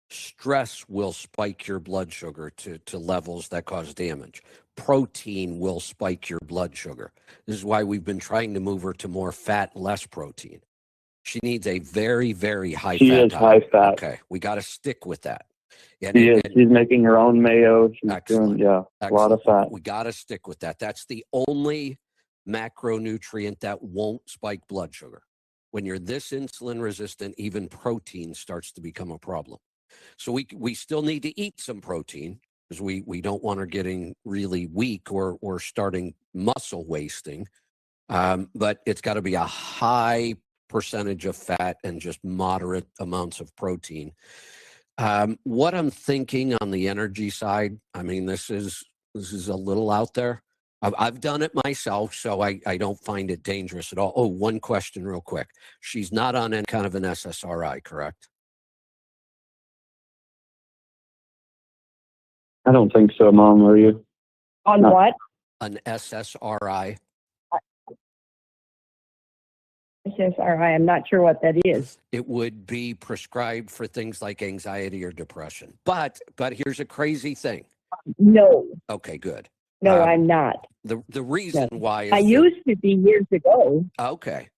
stress will spike your blood sugar to levels that cause damage. Protein will spike your blood sugar. This is why we've been trying to move her to more fat, less protein. She needs a very, very high fat diet. High fat. Okay, we got to stick with that. She's making her own mayo. She's doing a lot of fat. We got to stick with that. That's the only macronutrient that won't spike blood sugar. When you're this insulin resistant, even protein starts to become a problem. So we still need to eat some protein because we don't want her getting really weak or starting muscle wasting. But it's got to be a high percentage of fat and just moderate amounts of protein. What I'm thinking on the energy side, I mean, this is a little out there. I've done it myself, so I don't find it dangerous at all. Oh, one question real quick. She's not on any kind of an SSRI, correct? I don't think so, Mom. Are you? On what? An SSRI. SSRI, I'm not sure what that is. It would be prescribed for things like anxiety or depression. But here's a crazy thing. No. Okay, good. No, I'm not. The reason why is I used to be years ago. Okay,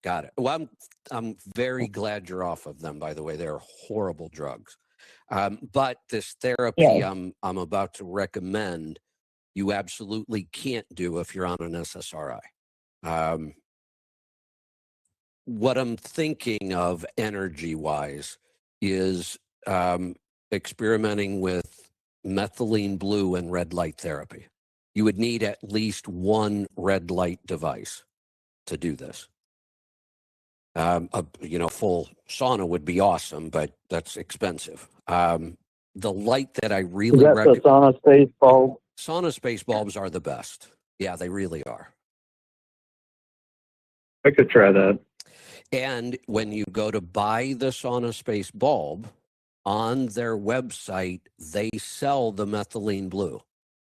got it. Well, I'm very glad you're off of them, by the way. They're horrible drugs. But this therapy I'm about to recommend, you absolutely can't do if you're on an SSRI. What I'm thinking of energy-wise is experimenting with methylene blue and red light therapy. You would need at least one red light device to do this. Full sauna would be awesome, but that's expensive. The light that I really recommend. Is that the sauna space bulb? Sauna space bulbs are the best. Yeah, they really are. I could try that. And when you go to buy the sauna space bulb, on their website, they sell the methylene blue.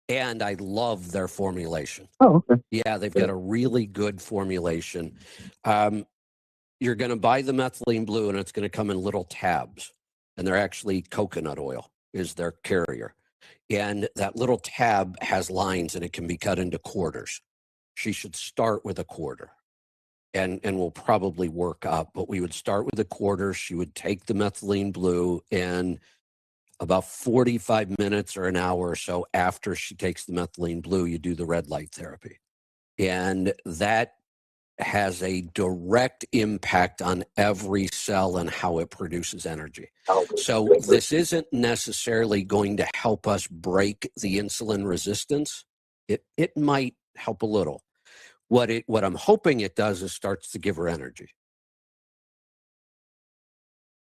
And I love their formulation. Oh, okay. Yeah, they've got a really good formulation. You're going to buy the methylene blue, and it's going to come in little tabs. And they're actually coconut oil is their carrier. And that little tab has lines, and it can be cut into quarters. She should start with a quarter. And we'll probably work up, but we would start with a quarter. She would take the methylene blue, and about 45 minutes or an hour or so after she takes the methylene blue, you do the red light therapy. And that has a direct impact on every cell and how it produces energy. So this isn't necessarily going to help us break the insulin resistance. It might help a little. What I'm hoping it does is starts to give her energy.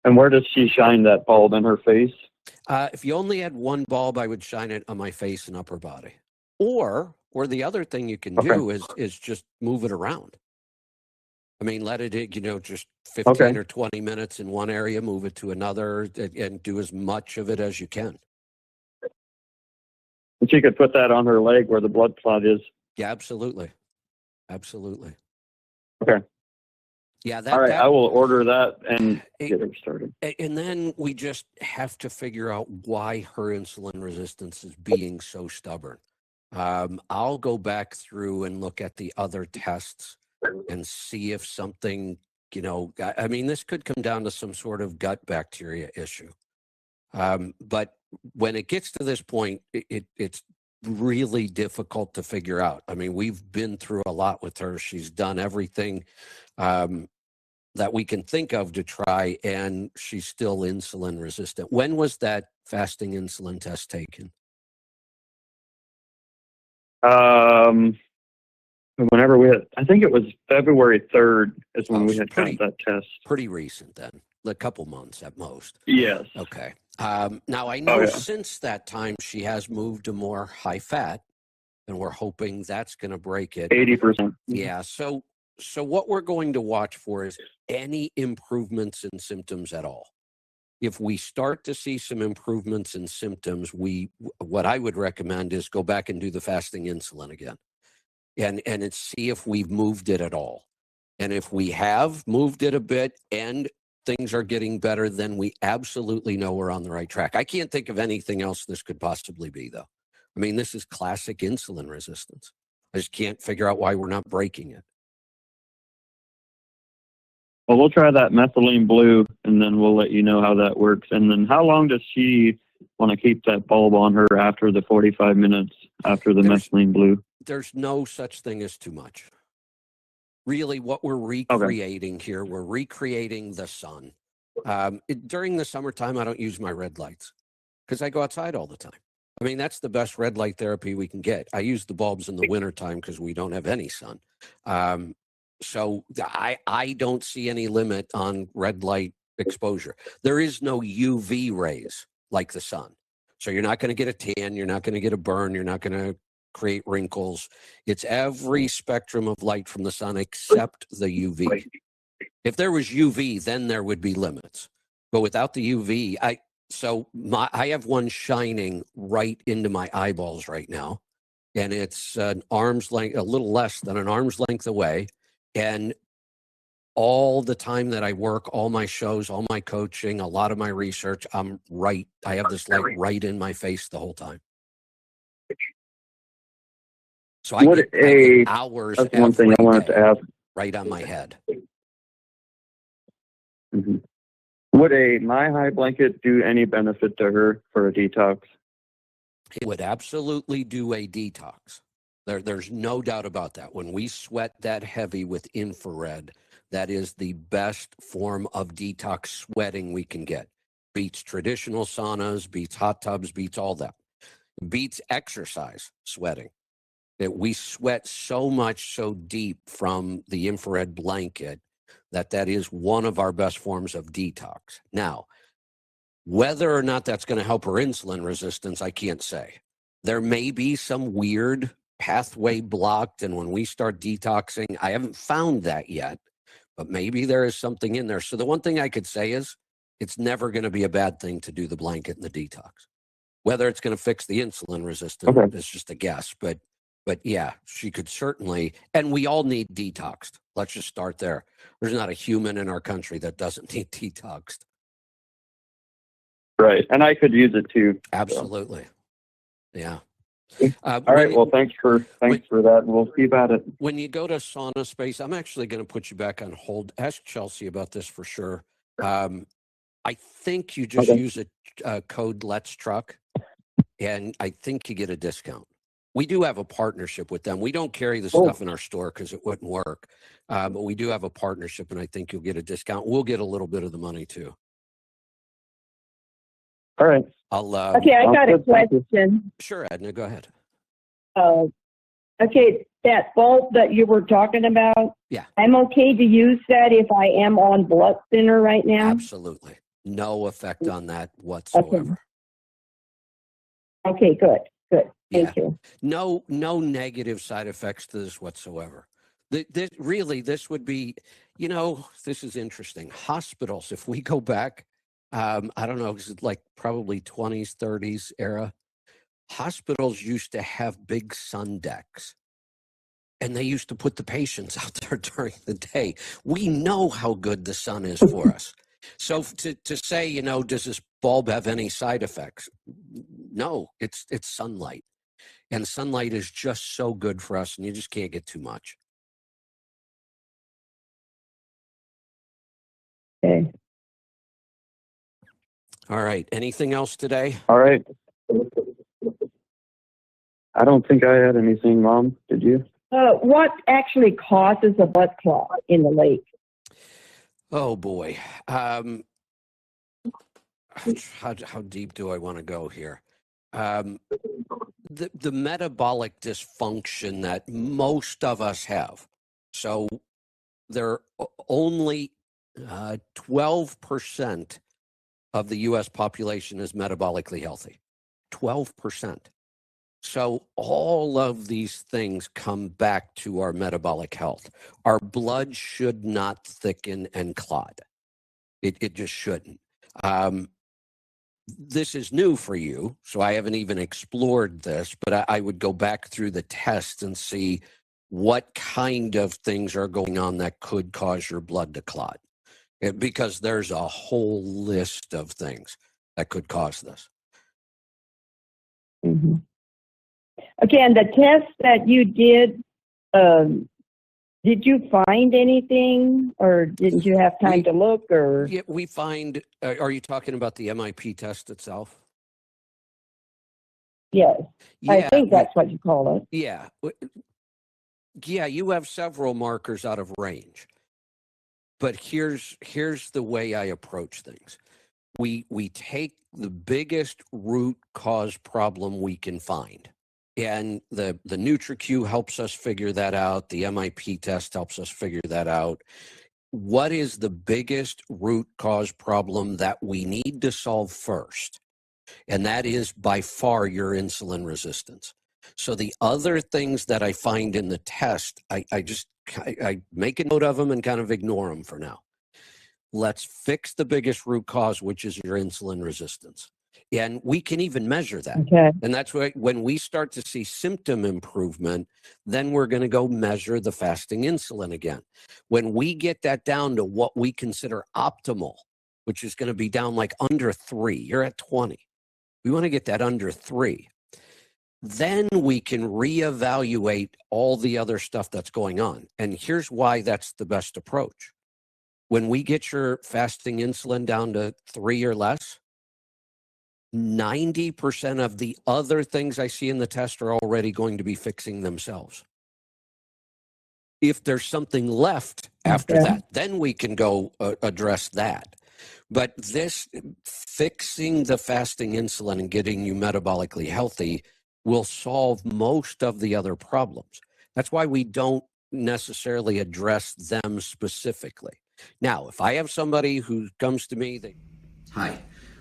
And where does she shine that bulb? In her face? If you only had one bulb, I would shine it on my face and upper body. Or the other thing you can do is just move it around. I mean, let it, just 15 or 20 minutes in one area, move it to another, and do as much of it as you can. And she could put that on her leg where the blood clot is. Yeah, absolutely. Absolutely. Okay. Yeah. All right. I will order that and get her started. And then we just have to figure out why her insulin resistance is being so stubborn. I'll go back through and look at the other tests and see if something, I mean, this could come down to some sort of gut bacteria issue. But when it gets to this point, it's really difficult to figure out. I mean, we've been through a lot with her. She's done everything that we can think of to try, and she's still insulin resistant. When was that fasting insulin test taken? Whenever I think it was February 3rd is when we had got that test. Pretty recent then, a couple months at most. Yes. Okay. Now I know since that time she has moved to more high fat, and we're hoping that's going to break it. 80%. Yeah. So what we're going to watch for is any improvements in symptoms at all. If we start to see some improvements in symptoms, what I would recommend is go back and do the fasting insulin again, and see if we've moved it at all. And if we have moved it a bit and things are getting better, then we absolutely know we're on the right track. I can't think of anything else this could possibly be, though. I mean, this is classic insulin resistance. I just can't figure out why we're not breaking it. Well, we'll try that methylene blue, and then we'll let you know how that works. And then how long does she want to keep that bulb on her after the 45 minutes after the methylene blue? There's no such thing as too much. Really, what we're recreating here, we're recreating the sun. During the summertime, I don't use my red lights because I go outside all the time. I mean, that's the best red light therapy we can get. I use the bulbs in the wintertime because we don't have any sun. So I don't see any limit on red light exposure. There is no UV rays like the sun. So you're not going to get a tan, you're not going to get a burn, you're not going to create wrinkles. It's every spectrum of light from the sun except the UV. If there was UV, then there would be limits. But without the UV, I have one shining right into my eyeballs right now. And it's an arm's length, a little less than an arm's length away. And all the time that I work, all my shows, all my coaching, a lot of my research, I have this light right in my face the whole time. So I get hours that's one thing I wanted to ask. Right on my head. Mm-hmm. Would a My High blanket do any benefit to her for a detox? It would absolutely do a detox. There's no doubt about that. When we sweat that heavy with infrared, that is the best form of detox sweating we can get. Beats traditional saunas, beats hot tubs, beats all that. Beats exercise sweating. That we sweat so much, so deep from the infrared blanket that is one of our best forms of detox. Now, whether or not that's going to help her insulin resistance, I can't say. There may be some weird pathway blocked, and when we start detoxing, I haven't found that yet, but maybe there is something in there. So the one thing I could say is it's never going to be a bad thing to do the blanket and the detox. Whether it's going to fix the insulin resistance is just a guess, but yeah, she could certainly, and we all need detoxed. Let's just start there. There's not a human in our country that doesn't need detoxed. Right, and I could use it too. Absolutely. So. Yeah. All right. Well, thanks for that. We'll see about it. When you go to sauna space, I'm actually going to put you back on hold. Ask Chelsea about this for sure. I think you just use a code Let's Truck, and I think you get a discount. We do have a partnership with them. We don't carry the stuff in our store because it wouldn't work, but we do have a partnership, and I think you'll get a discount. We'll get a little bit of the money too. All right. Okay, I got a question. Sure, Edna, go ahead. Okay, that bulb that you were talking about, yeah, I'm okay to use that if I am on blood thinner right now? Absolutely. No effect on that whatsoever. Okay, good. Thank you. No negative side effects to this whatsoever. This would be, this is interesting. Hospitals, if we go back, I don't know, it's like probably 20s, 30s era, hospitals used to have big sun decks. And they used to put the patients out there during the day. We know how good the sun is for us. So to say, does this bulb have any side effects? No, it's sunlight. And sunlight is just so good for us, and you just can't get too much. Okay. All right. Anything else today? All right. I don't think I had anything, Mom. Did you? What actually causes a blood clot in the lake? Oh, boy. How deep do I want to go here? The metabolic dysfunction that most of us have. So there are only 12% of the U.S. population is metabolically healthy. 12%. So all of these things come back to our metabolic health. Our blood should not thicken and clot. It just shouldn't. This is new for you, so I haven't even explored this, but I would go back through the tests and see what kind of things are going on that could cause your blood to clot. Because there's a whole list of things that could cause this. Mm-hmm. Again, the test that you did you find anything, or didn't you have time to look? Or yeah, we find. Are you talking about the MIP test itself? Yes, yeah, I think that's what you call it. Yeah, yeah. You have several markers out of range, but here's the way I approach things. we take the biggest root cause problem we can find. And the NutriQ helps us figure that out. The MIP test helps us figure that out. What is the biggest root cause problem that we need to solve first? And that is by far your insulin resistance. So the other things that I find in the test, I make a note of them and kind of ignore them for now. Let's fix the biggest root cause, which is your insulin resistance. And we can even measure that. Okay. And that's why when we start to see symptom improvement, then we're going to go measure the fasting insulin again. When we get that down to what we consider optimal, which is going to be down like under 3, you're at 20. We want to get that under 3. Then we can reevaluate all the other stuff that's going on. And here's why that's the best approach. When we get your fasting insulin down to 3 or less, 90% of the other things I see in the test are already going to be fixing themselves. If there's something left after that, then we can go address that. But this fixing the fasting insulin and getting you metabolically healthy will solve most of the other problems. That's why we don't necessarily address them specifically. Now, if I have somebody who comes to me, Hi,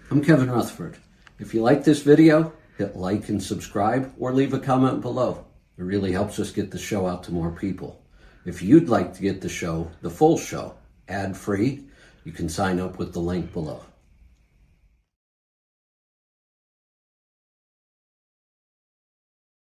I'm Kevin Rutherford. If you like this video, hit like and subscribe or leave a comment below. It really helps us get the show out to more people. If you'd like to get the show, the full show, ad-free, you can sign up with the link below.